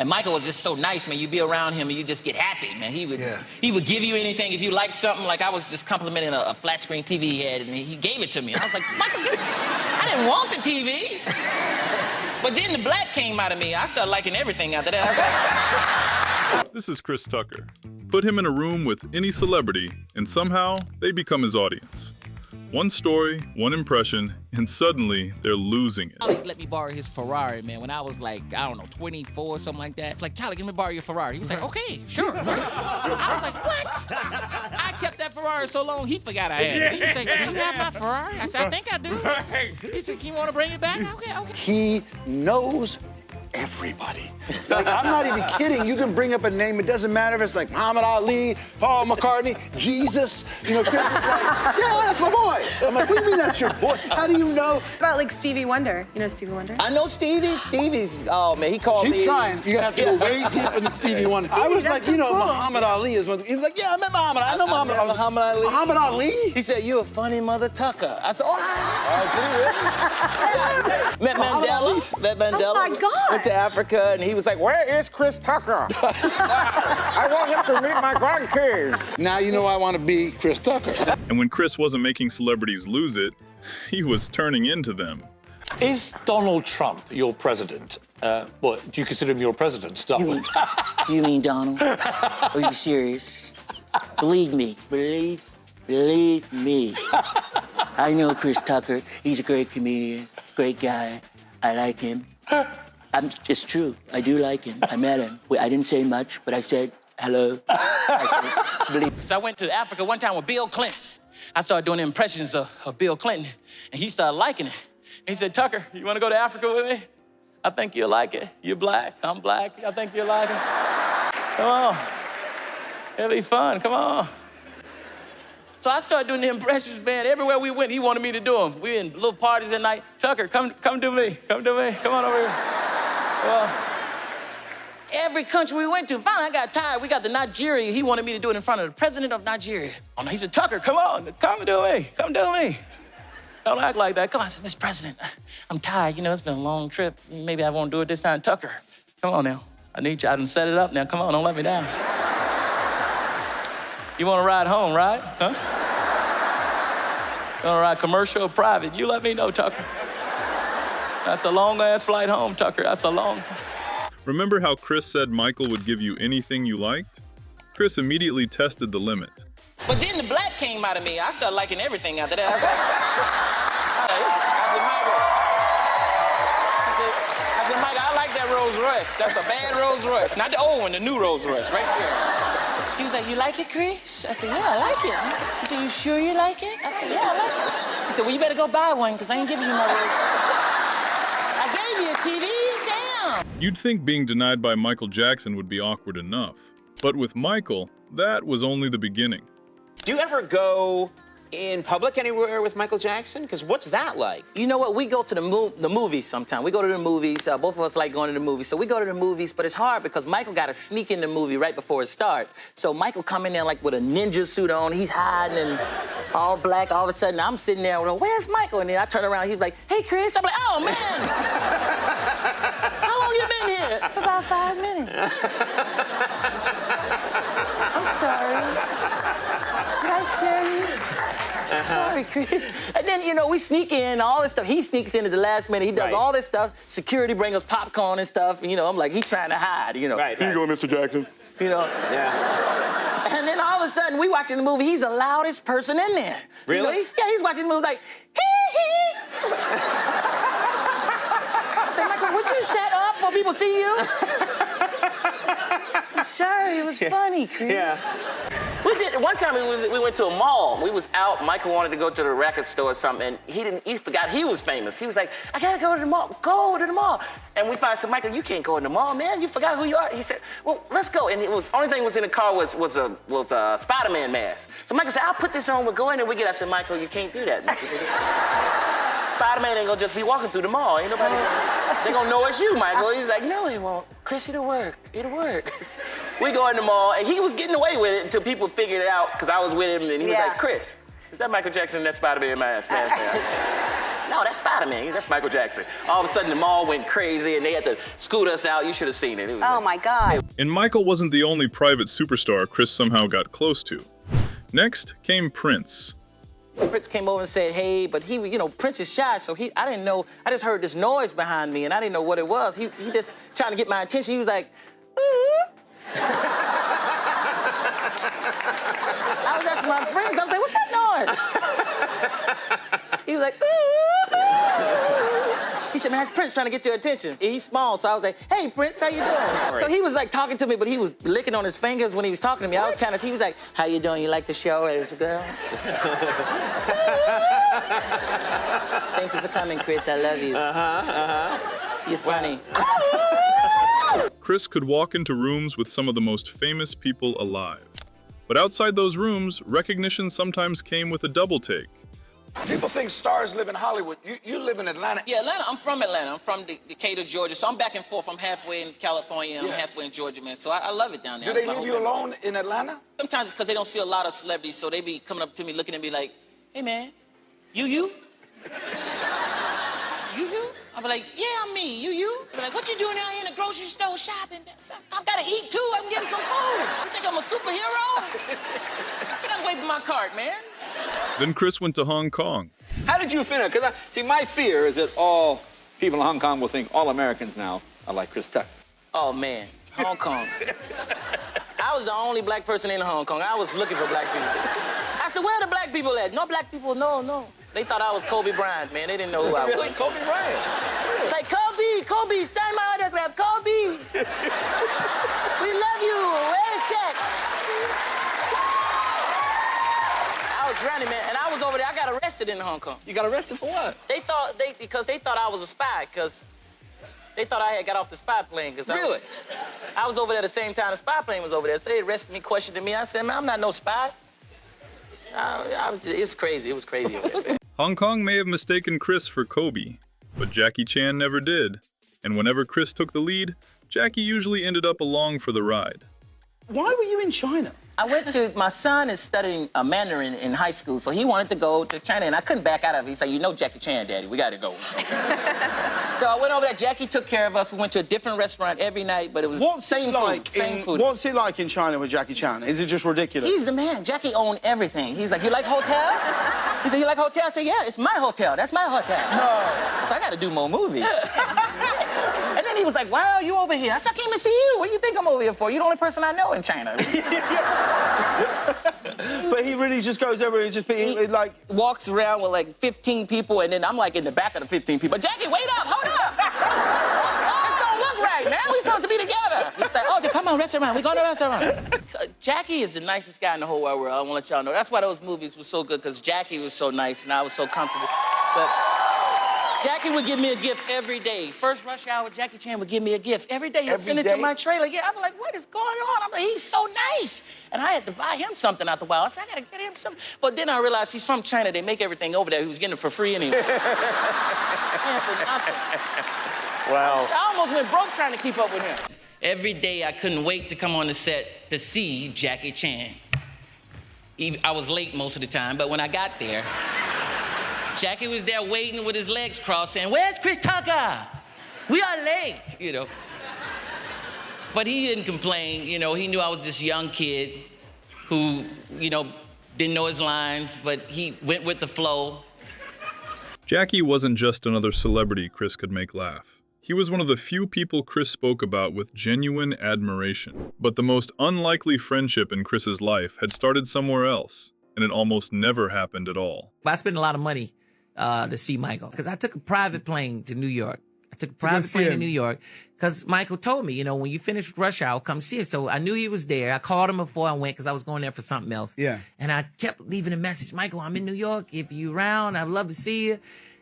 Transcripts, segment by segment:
And Michael was just so nice, man. You'd be around him and you just get happy, man. He would give you anything if you liked something. Like I was just complimenting a flat screen TV he had, and he gave it to me. I was like, Michael, I didn't want the TV. But then the black came out of me. I started liking everything after that. I was like... This is Chris Tucker. Put him in a room with any celebrity, and somehow they become his audience. One story, one impression, and suddenly they're losing it. Charlie let me borrow his Ferrari, man, when I was like, I don't know, 24 or something like that. It's like, Charlie, let me borrow your Ferrari. He was like, okay, sure. I was like, what? I kept that Ferrari so long, he forgot I had it. He said, do you have my Ferrari? I said, I think I do. He said, you want to bring it back? Okay. He knows everybody. Like, I'm not even kidding. You can bring up a name. It doesn't matter if it's like Muhammad Ali, Paul McCartney, Jesus. You know, Chris is like, yeah, that's my boy. I'm like, what do you mean that's your boy? How do you know? What about like Stevie Wonder? You know Stevie Wonder? I know Stevie. Stevie's, oh man, he called me. Keep trying. You're gonna have to go way deep into Stevie Wonder. I was like, you know, cool. Muhammad Ali is one. He was like, yeah, I met Muhammad. I know Muhammad. I was like, Muhammad Ali. Muhammad Ali? He said, you a funny mother Tucker. I said, Met Mandela. Met Mandela. Oh my God. Went to Africa, and he was like, where is Chris Tucker? I want him to meet my grandkids. Now you know I want to be Chris Tucker. And when Chris wasn't making celebrities lose it, he was turning into them. Is Donald Trump your president? What, do you consider him your president? Do you mean Donald? Are you serious? Believe me. Believe me. I know Chris Tucker. He's a great comedian, great guy. I like him. It's true. I do like him. I met him. I didn't say much, but I said hello. So I went to Africa one time with Bill Clinton. I started doing impressions of Bill Clinton, and he started liking it. He said, Tucker, you want to go to Africa with me? I think you'll like it. You're black. I'm black. I think you'll like it. Come on. It'll be fun. Come on. So I started doing the impressions, man. Everywhere we went, he wanted me to do them. We were in little parties at night. Tucker, come do me. Come do me. Come on over here. Well, every country we went to, finally I got tired. We got to Nigeria. He wanted me to do it in front of the president of Nigeria. Oh, no, he said, Tucker, come on. Come do me. Come do me. Don't act like that. Come on. I said, Mr. President, I'm tired. You know, it's been a long trip. Maybe I won't do it this time. Tucker, come on now. I need you. I done set it up now. Come on, don't let me down. You want to ride home, right? Huh? You want to ride commercial or private? You let me know, Tucker. That's a long-ass flight home, Tucker. That's a long... Remember how Chris said Michael would give you anything you liked? Chris immediately tested the limit. But then the black came out of me. I started liking everything after that. I said, Michael, I like that Rolls Royce. That's a bad Rolls Royce. Not the old one, the new Rolls Royce, right there. He was like, you like it, Chris? I said, yeah, I like it. He said, you sure you like it? I said, yeah, I like it. He said, well, you better go buy one, because I ain't giving you my Rolls. I gave you a TV, damn. You'd think being denied by Michael Jackson would be awkward enough. But with Michael, that was only the beginning. Do you ever go in public anywhere with Michael Jackson? Because what's that like? You know what? We go to the movies sometimes. We go to the movies. Both of us like going to the movies. So we go to the movies, but it's hard because Michael got to sneak in the movie right before it starts. So Michael come in there like with a ninja suit on. He's hiding and all black. All of a sudden, I'm sitting there, where's Michael? And then I turn around, he's like, hey, Chris. I'm like, oh, man. How long you been here? About 5 minutes. I'm sorry. Did I scare you? Sorry, Chris. And then, you know, we sneak in, all this stuff. He sneaks in at the last minute. He does all this stuff. Security bring us popcorn and stuff. You know, I'm like, he's trying to hide, you know. Here you go, Mr. Jackson. You know? Yeah. And then all of a sudden, we watching the movie. He's the loudest person in there. Really? You know? Yeah, he's watching the movie like, hee. I said, Michael, would you shut up before people see you? I'm sorry, it was funny, Chris. Yeah. We did one time. We went to a mall. We was out. Michael wanted to go to the record store or something, and he forgot he was famous. He was like, I gotta go to the mall. Go to the mall. And we finally said, Michael, you can't go in the mall, man. You forgot who you are. He said, well, let's go. And it was only thing was in the car was a Spider-Man mask. So Michael said, I'll put this on. We'll go in and we get. I said, Michael, you can't do that. Spider-Man ain't gonna just be walking through the mall. Ain't nobody. They gonna know it's you, Michael. He's like, no, he won't. Chris, it'll work. It'll work. We go in the mall, and he was getting away with it until people figured it out, because I was with him, and he was like, Chris, is that Michael Jackson in that Spider-Man mask? no, that's Spider-Man. That's Michael Jackson. All of a sudden, the mall went crazy, and they had to scoot us out. You should have seen it. Oh my God. And Michael wasn't the only private superstar Chris somehow got close to. Next came Prince. Prince came over and said, hey, but he, Prince is shy, so I didn't know, I just heard this noise behind me, and I didn't know what it was. He just trying to get my attention. He was like, ooh. I was asking my friends, I was like, what's that noise? He was like, ooh, ooh. He said, man, that's Prince trying to get your attention. And he's small, so I was like, hey, Prince, how you doing? Right. So he was like talking to me, but he was licking on his fingers when he was talking to me. I was he was like, how you doing? You like the show as a girl? Thank you for coming, Chris. I love you. You're funny. Chris could walk into rooms with some of the most famous people alive. But outside those rooms, recognition sometimes came with a double take. People think stars live in Hollywood. You live in Atlanta. Yeah, Atlanta. I'm from Atlanta. I'm from Decatur, Georgia. So I'm back and forth. I'm halfway in California and I'm halfway in Georgia, man. So I love it down there. Do they leave you alone in Atlanta? Sometimes it's because they don't see a lot of celebrities, so they be coming up to me, looking at me like, hey, man, you? You? I'll be like, yeah, I'm me. You? They'll be like, what you doing out here in the grocery store shopping? I've got to eat, too. I'm getting some food. You think I'm a superhero? Get away from my cart, man. Then Chris went to Hong Kong. How did you finish? Because see, my fear is that all people in Hong Kong will think all Americans now are like Chris Tucker. Oh, man, Hong Kong. I was the only black person in Hong Kong. I was looking for black people. I said, where are the black people at? No black people, no. They thought I was Kobe Bryant, man. They didn't know who I was. Really? Kobe Bryant? Really? Like, Kobe, sign my autograph, Kobe. We love you. Where's Shaq? I was running, man, and I was over there. I got arrested in Hong Kong. You got arrested for what? Because they thought I was a spy, because they thought I had got off the spy plane. Really? I was over there at the same time the spy plane was over there. So they arrested me, questioned me. I said, man, I'm not no spy. It's crazy. It was crazy over there. Hong Kong may have mistaken Chris for Kobe, but Jackie Chan never did. And whenever Chris took the lead, Jackie usually ended up along for the ride. Why were you in China? My son is studying Mandarin in high school, so he wanted to go to China, and I couldn't back out of it. He said, you know Jackie Chan, Daddy, we gotta go. So I went over there, Jackie took care of us. We went to a different restaurant every night, but it was same food. What's it like in China with Jackie Chan? Is it just ridiculous? He's the man. Jackie owned everything. He's like, you like hotel? He said, you like hotel? I said, yeah, it's my hotel. That's my hotel. No. So I gotta do more movies. And then he was like, wow, you over here. I said, I came to see you. What do you think I'm over here for? You're the only person I know in China. But he really just goes over and like walks around with like 15 people, and then I'm like in the back of the 15 people. Jackie, wait up, hold up. This don't look right, man. We supposed to be together. He's like, oh, come on, restaurant. We go to a restaurant. Jackie is the nicest guy in the whole wide world. I want to let y'all know. That's why those movies were so good, because Jackie was so nice and I was so comfortable. But Jackie would give me a gift every day. First rush hour, Jackie Chan would give me a gift every day. He'd send it to my trailer. Yeah, I'm like, what is going on? I'm like, he's so nice. And I had to buy him something out the wild. I said, I gotta get him something. But then I realized he's from China. They make everything over there. He was getting it for free anyway. Man, for nothing. Wow. I almost went broke trying to keep up with him. Every day I couldn't wait to come on the set to see Jackie Chan. I was late most of the time, but when I got there, Jackie was there waiting with his legs crossed saying, where's Chris Tucker? We are late, But he didn't complain, he knew I was this young kid who, didn't know his lines, but he went with the flow. Jackie wasn't just another celebrity Chris could make laugh. He was one of the few people Chris spoke about with genuine admiration. But the most unlikely friendship in Chris's life had started somewhere else, and it almost never happened at all. I spent a lot of money to see Michael, because I took a private plane to New York. I took a private plane to New York because Michael told me, when you finish Rush Hour, come see it. So I knew he was there. I called him before I went because I was going there for something else. Yeah. And I kept leaving a message, Michael, I'm in New York. If you're around, I'd love to see you.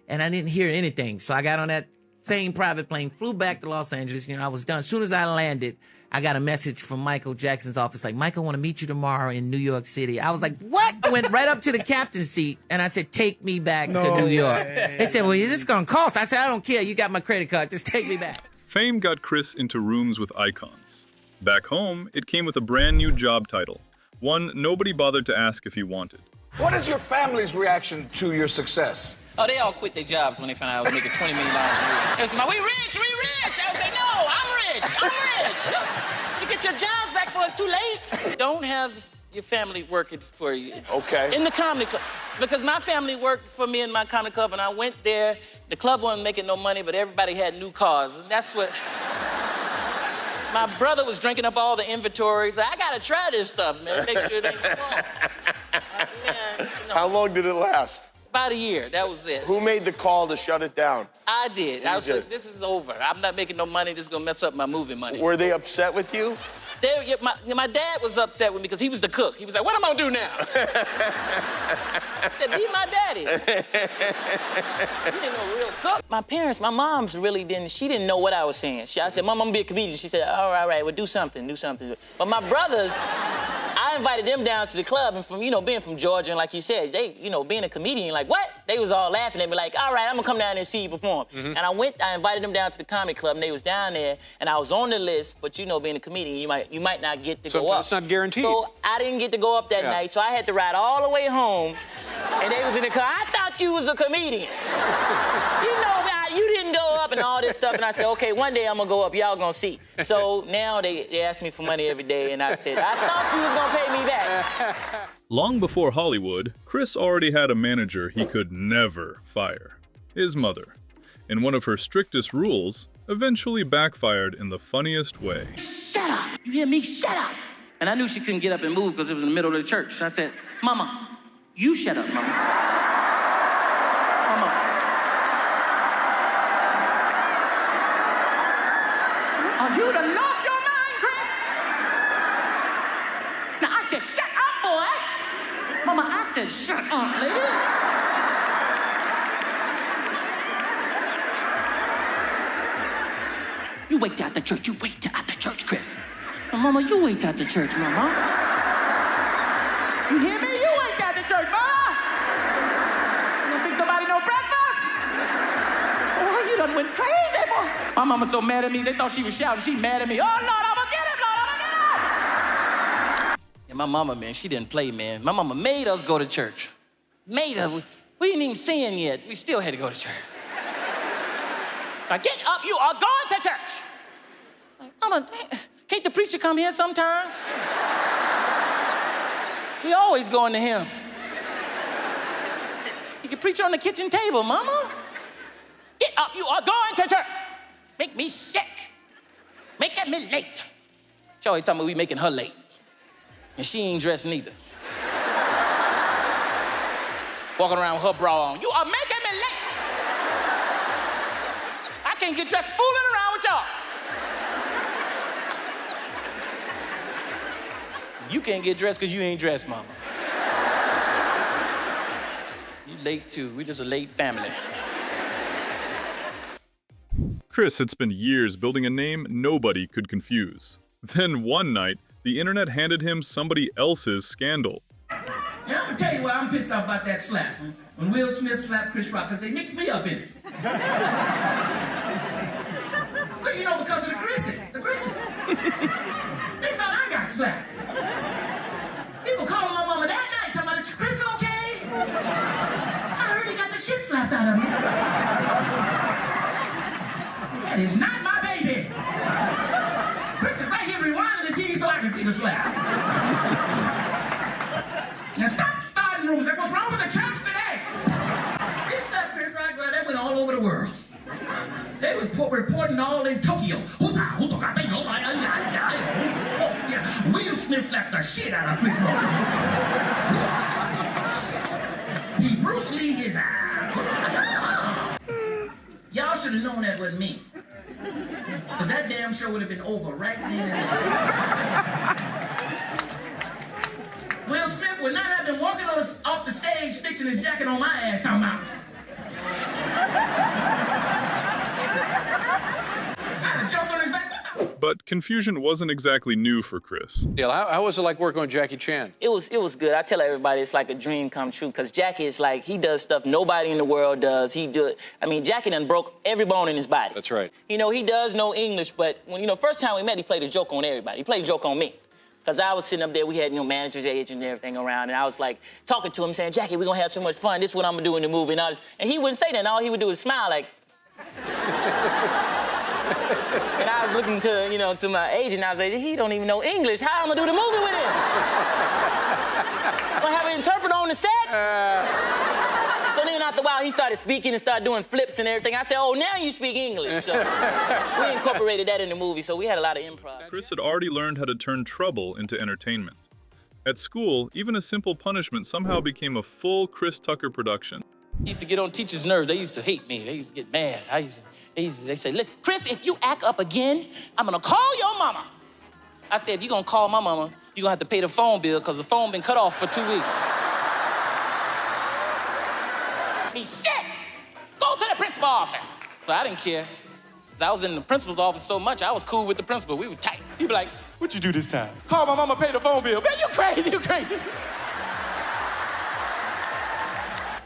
And I didn't hear anything. So I got on that same private plane, flew back to Los Angeles. I was done. As soon as I landed, I got a message from Michael Jackson's office, like, Michael, I want to meet you tomorrow in New York City. I was like, what? I went right up to the captain's seat, and I said, take me back to New York. They said, well, is this going to cost? I said, I don't care. You got my credit card. Just take me back. Fame got Chris into rooms with icons. Back home, it came with a brand new job title, one nobody bothered to ask if he wanted. What is your family's reaction to your success? Oh, they all quit their jobs when they found out I was making $20 million a year. They said, we rich, we rich. I was like, no, I'm rich. You get your jobs back before it's too late. Don't have your family working for you. Okay. In the comedy club. Because my family worked for me in my comedy club, and I went there. The club wasn't making no money, but everybody had new cars. And that's what... My brother was drinking up all the inventory. He's like, I gotta try this stuff, man. Make sure it ain't small. I said, man, How long did it last? About a year, that was it. Who made the call to shut it down? I did. I was did. like, this is over. I'm not making no money. This is gonna mess up my movie money. Were they upset with you? My dad was upset with me because he was the cook. He was like, what am I gonna do now? I said, be my daddy. He didn't know real cook. My parents, my mom's really she didn't know what I was saying. I said, Mom, I'm gonna be a comedian. She said, all right, well, do something. But my brothers, I invited them down to the club, and from, being from Georgia, and like you said, they, being a comedian, like, what? They was all laughing at me, like, all right, I'm gonna come down there and see you perform. And I invited them down to the comedy club, and they was down there, and I was on the list, but being a comedian, you might not get to go up. So it's not guaranteed. So I didn't get to go up that night, so I had to ride all the way home, and they was in the car. I thought you was a comedian. You didn't go up and all this stuff, and I said, okay, one day I'm gonna go up, y'all gonna see. So now they ask me for money every day, and I said, I thought you was gonna pay me back. Long before Hollywood, Chris already had a manager he could never fire. His mother. And one of her strictest rules eventually backfired in the funniest way. Shut up! You hear me? Shut up! And I knew she couldn't get up and move because it was in the middle of the church. So I said, Mama, you shut up, Mama. Mama. Oh, you done lost your mind, Chris? Now, I said, shut up, boy. Mama, I said, shut up, lady. You wait till after church. You wait till after church, Chris. Now, Mama, you wait till after church, Mama. You hear me? You wait till after church, Mama. You gonna fix somebody no breakfast? Oh, you done went crazy, boy. My mama so mad at me, they thought she was shouting. She mad at me. Oh, Lord, I'm gonna get him, Lord, I'm gonna get him. And my mama, man, she didn't play, man. My mama made us go to church. Made us. We didn't even sin yet. We still had to go to church. Now get up, you are going to church. Like, Mama, can't the preacher come here sometimes? We always going to him. You can preach on the kitchen table, Mama. Get up, you are going to church. Make me sick. Making me late. She always talking about we making her late. And she ain't dressed neither. Walking around with her bra on. You are making me late. I can't get dressed fooling around with y'all. You can't get dressed because you ain't dressed, Mama. You late too. We just a late family. Chris had spent years building a name nobody could confuse. Then one night, the internet handed him somebody else's scandal. And I'm gonna tell you why I'm pissed off about that slap. When Will Smith slapped Chris Rock, because they mixed me up in it. Because of the Chris's. The Chris's. They thought I got slapped. People calling my mama that night, talking about, is Chris okay? I heard he got the shit slapped out of him. That is not my baby. Chris is right here rewinding the TV so I can see the slap. Now stop starting rumors. That's what's wrong with the church today. This slap Chris Rock, that went all over the world. They was reporting all in Tokyo. Will Smith slapped the shit out of Chris Rock. He Bruce Lee his eye. Y'all should have known that wasn't me. Because that damn show would have been over right then and there. Will Smith would not have been walking off the stage fixing his jacket on my ass talking about. I'd have jumped on his back. But confusion wasn't exactly new for Chris. How was it like working with Jackie Chan? It was good. I tell everybody it's like a dream come true because Jackie is like, he does stuff nobody in the world does. Jackie done broke every bone in his body. That's right. He does know English, but when, first time we met, he played a joke on everybody. He played a joke on me. Because I was sitting up there, we had, managers, agents, and everything around, and I was like talking to him, saying, Jackie, we're gonna have so much fun. This is what I'm gonna do in the movie and all this. And he wouldn't say that, and all he would do is smile like. And I was looking to, to my agent, I was like, he don't even know English. How am I gonna do the movie with him? Gonna have an interpreter on the set? So then after a while, he started speaking and started doing flips and everything. I said, oh, now you speak English. So we incorporated that in the movie, so we had a lot of improv. Chris had already learned how to turn trouble into entertainment. At school, even a simple punishment somehow became a full Chris Tucker production. He used to get on teachers' nerves. They used to hate me. They used to get mad. They said, listen, Chris, if you act up again, I'm gonna call your mama. I said, if you're gonna call my mama, you're gonna have to pay the phone bill because the phone been cut off for 2 weeks. He's sick. Go to the principal's office. But I didn't care. Because I was in the principal's office so much, I was cool with the principal. We were tight. He'd be like, what you do this time? Call my mama, pay the phone bill. Man, you crazy, you crazy.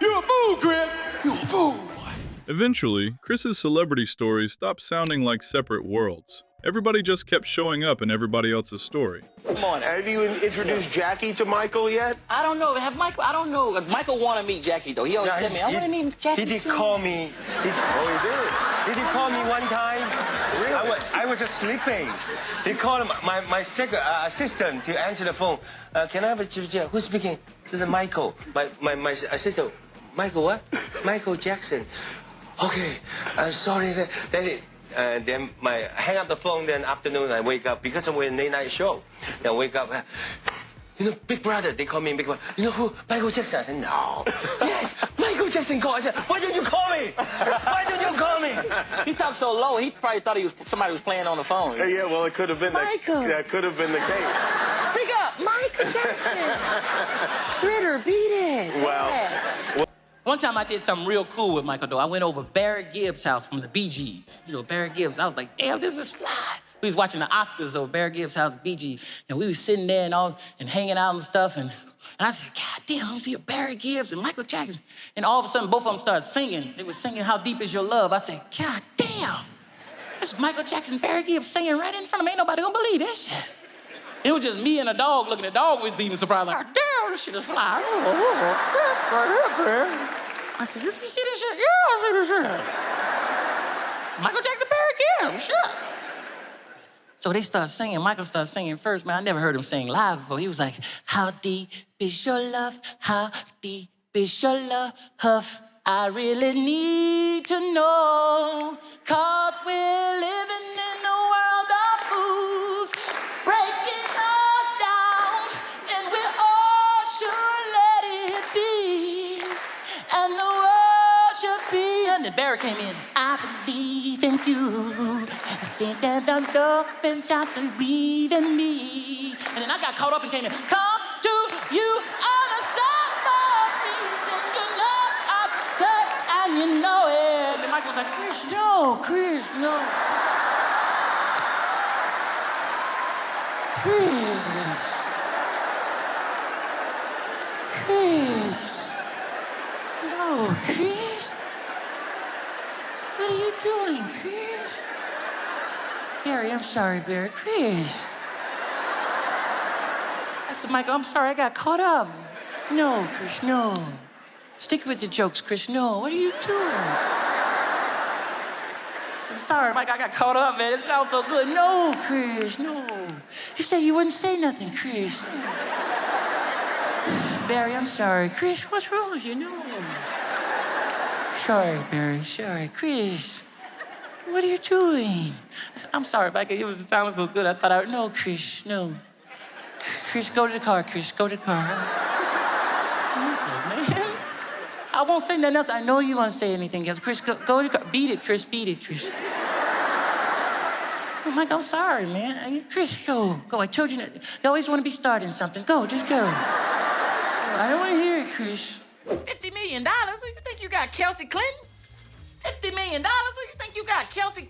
You a fool, Chris. You a fool, boy. Eventually, Chris's celebrity stories stopped sounding like separate worlds. Everybody just kept showing up in everybody else's story. Come on. Have you introduced Jackie to Michael yet? I don't know. I don't know. Michael want to meet Jackie, though. He always tell me, I want to meet Jackie. He did call me. He did call me one time. Really? I was just sleeping. He called my assistant to answer the phone. Can I have a who's speaking? This is Michael. My assistant. Michael what? Michael Jackson. Okay. Sorry. Then I hang up the phone, then afternoon I wake up, because I'm in a late night show. Then I wake up, Big Brother, they call me Big Brother. You know who? Michael Jackson. I said, no. Yes, Michael Jackson called. I said, why didn't you call me? Why didn't you call me? He talked so low, he probably thought somebody was playing on the phone. Yeah, well, it could have been that could have been the case. Speak up. Michael Jackson. Ritter, beat it. Well. One time I did something real cool with Michael, though. I went over Barrett Gibbs' house from the Bee Gees. Barrett Gibbs. I was like, damn, this is fly. We was watching the Oscars over Barrett Gibbs' house, Bee Gees, and we was sitting there and hanging out and stuff, and I said, God damn, I see Barrett Gibbs and Michael Jackson. And all of a sudden, both of them started singing. They were singing How Deep Is Your Love. I said, God damn, this is Michael Jackson, Barrett Gibbs singing right in front of me. Ain't nobody gonna believe this shit. It was just me and a dog looking. The dog was even surprised, like, damn, this shit is fly. I said, you see this shit? Yeah, I see this shit. Michael Jackson, Barrett Gibbs, sure. So they start singing. Michael started singing first. Man, I never heard him sing live before. He was like, how deep is your love? How deep is your love? I really need to know. 'Cause we're living in a world of fools, breaking us down, and we all should let it be. And the world should be. And then Barrett came in. I believe in you. I said that the dolphins shall believe in me. And then I got caught up and came in. Come to you on the side of peace, and you know I said, and you know it. And Michael was like, Chris, no. Chris. No, Chris. What are you doing, Chris? Barry, I'm sorry, Barry. Chris. I said, Michael, I'm sorry, I got caught up. No, Chris, no. Stick with the jokes, Chris. No, what are you doing? I said, sorry, Mike, I got caught up, man. It sounds so good. No, Chris, no. You said you wouldn't say nothing, Chris. Barry, I'm sorry. Chris, what's wrong with you? No. Sorry, Barry, sorry. Chris, what are you doing? I said, I'm sorry, Mike. It was sounding so good. I thought no, Chris, no. Chris, go to the car, Chris. Go to the car. I won't say nothing else. I know you won't say anything else. Chris, go to the car. Beat it, Chris. Beat it, Chris. Oh, Mike, I'm sorry, man. Chris, go. I told you, you always want to be starting something. Go, just go. I don't want to hear it, Chris. $50 million? So you think you got Kelsey Clinton? $50 million? So you think you got Kelsey?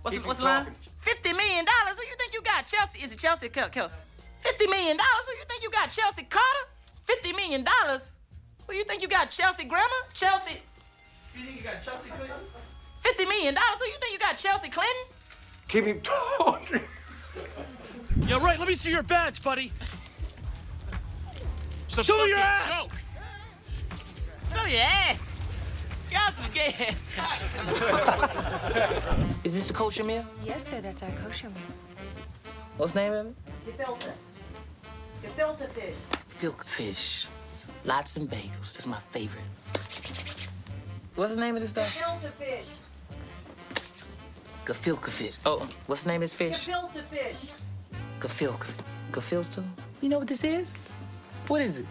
What's the line? $50 million? So you think you got Chelsea? Is it Chelsea or Kelsey? $50 million? So you think you got Chelsea Carter? $50 million? Who you think you got Chelsea Grammer? Chelsea? You think you got Chelsea Clinton? $50 million? So you think you got Chelsea Clinton? Keep him talking. Yeah, right. Let me see your badge, buddy. Show me your ass. Show your ass. Y'all some gay ass. Is this the kosher meal? Yes, sir. That's our kosher meal. What's the name of it? Gefilte fish. Filk fish. Lots and bagels. That's my favorite. What's the name of this stuff? Gefilte fish. Gefilte fish. Oh, what's the name of this fish? Gefilte fish. Gefilte. Gefilte? You know what this is? What is it?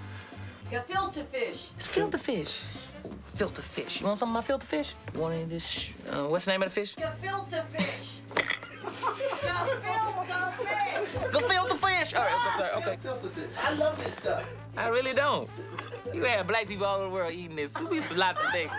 Gefilte fish. It's filter fish. Filter fish. You want some of my filter fish? You want any of this? What's the name of the fish? Gefilte fish. Gefilte fish. Gefilte fish. All right, okay. I love this stuff. I really don't. You have black people all over the world eating this. We some lots of things.